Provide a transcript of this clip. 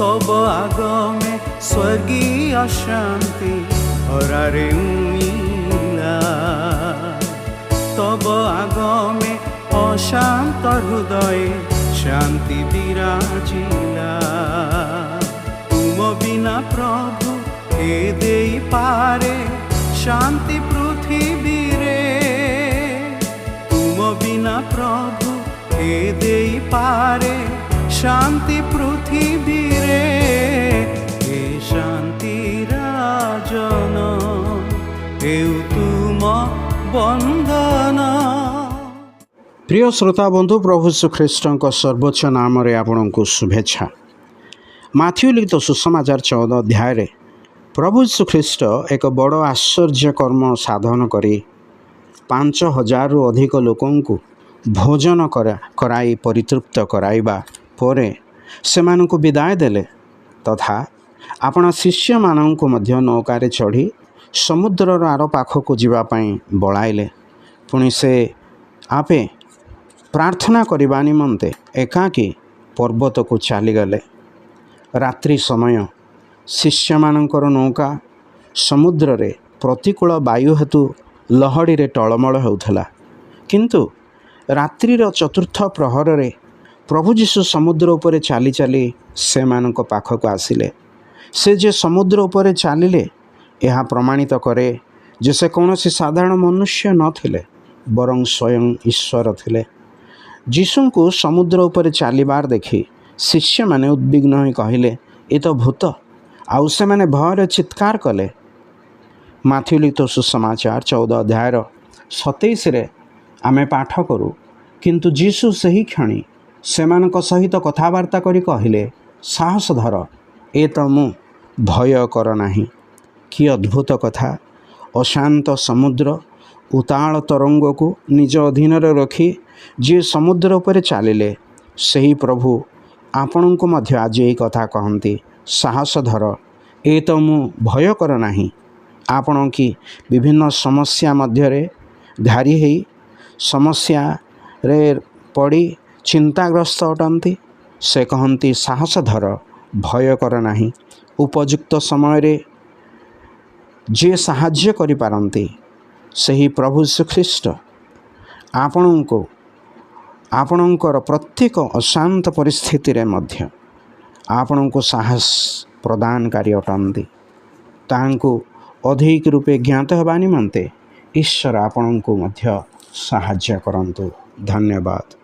तब आगमे स्वर्गीय शांति हरारे उइला। तब आगमे अशांत हृदय शांति विराजिला। तुम बिना प्रभु के देई पारे शांति पृथ्वी रे। तुम बिना प्रभु के देई पारे शांति पृथ्वी रे। हे शांति राजन हेउ तुम बंधन। प्रिय श्रोता बंधु, प्रभु श्रीख्रीष्ट सर्वोच्च नाम आपण को शुभेच्छा। माथ्यू लिखित सुसमाचार 14 अध्याय प्रभु श्रीख्रीष्ट एक बड़ आश्चर्य कर्म साधन करी 5000 अधिक लोकों भोजन कराई परितृप्त कराइबा परे सेमानंकु विदाय देले तथा आपण शिष्य मानंकु मध्य नौकारे चढ़ी समुद्रर आर पाखकु जीवा पई बळाइले। पुणी से आपे प्रार्थना करबा निमंते एकाकी पर्वत को चलीगले। रात्रि समय शिष्य मानंकर नौका समुद्र रे प्रतिकूल वायु हेतु लहड़ी रे टळमळ होउथला। किंतु रात्रिर चतुर्थ प्रहर रे प्रभु जीशु समुद्र उपरे चाली चाली से मानक पाखक आसिले। से जे समुद्र उपरे चालिले यह प्रमाणित करे जे से कौनसी साधारण मनुष्य नथिले बरं स्वयं ईश्वर थिले। जीशु को समुद्र उपरे चालिबार देखि शिष्य माने उद्विग्न होई कहिले ए तो भूत। आउ से माने भयर चित्कार कले। माथ्यू लिखित सुसमाचार 14 अध्याय 27 रे आमे पाठ करू, किंतु जीशु सही क्षणी सेमानक सहित कथावार्ता करी कहिले साहस धर, ए तो मु भय कर नाही। कि अद्भुत कथा! अशांत समुद्र उताल तरंग को निज अधीन रखी जे समुद्र उपरे चालिले सही प्रभु आपण को मध्य आज यही कथा कहती, साहस धर, ए तो मु भय कर नाही। आपण की विभिन्न समस्या मध्य घारी है समस्या रे पड़ी चिंताग्रस्त अटंती, से कहती साहस धर, भय कर नाही। उपयुक्त समय रे जे साहाय्य करि पारंती सही प्रभु श्रीख्रीष्ट आपण को आपणकर प्रत्येक अशांत परिस्थिति रे मध्य आपण को साहस प्रदानकारी अटंती। तांको अधिक रूपे ज्ञात हेबा निमंते ईश्वर आपण को मध्य साहाय्य करंतु। धन्यवाद।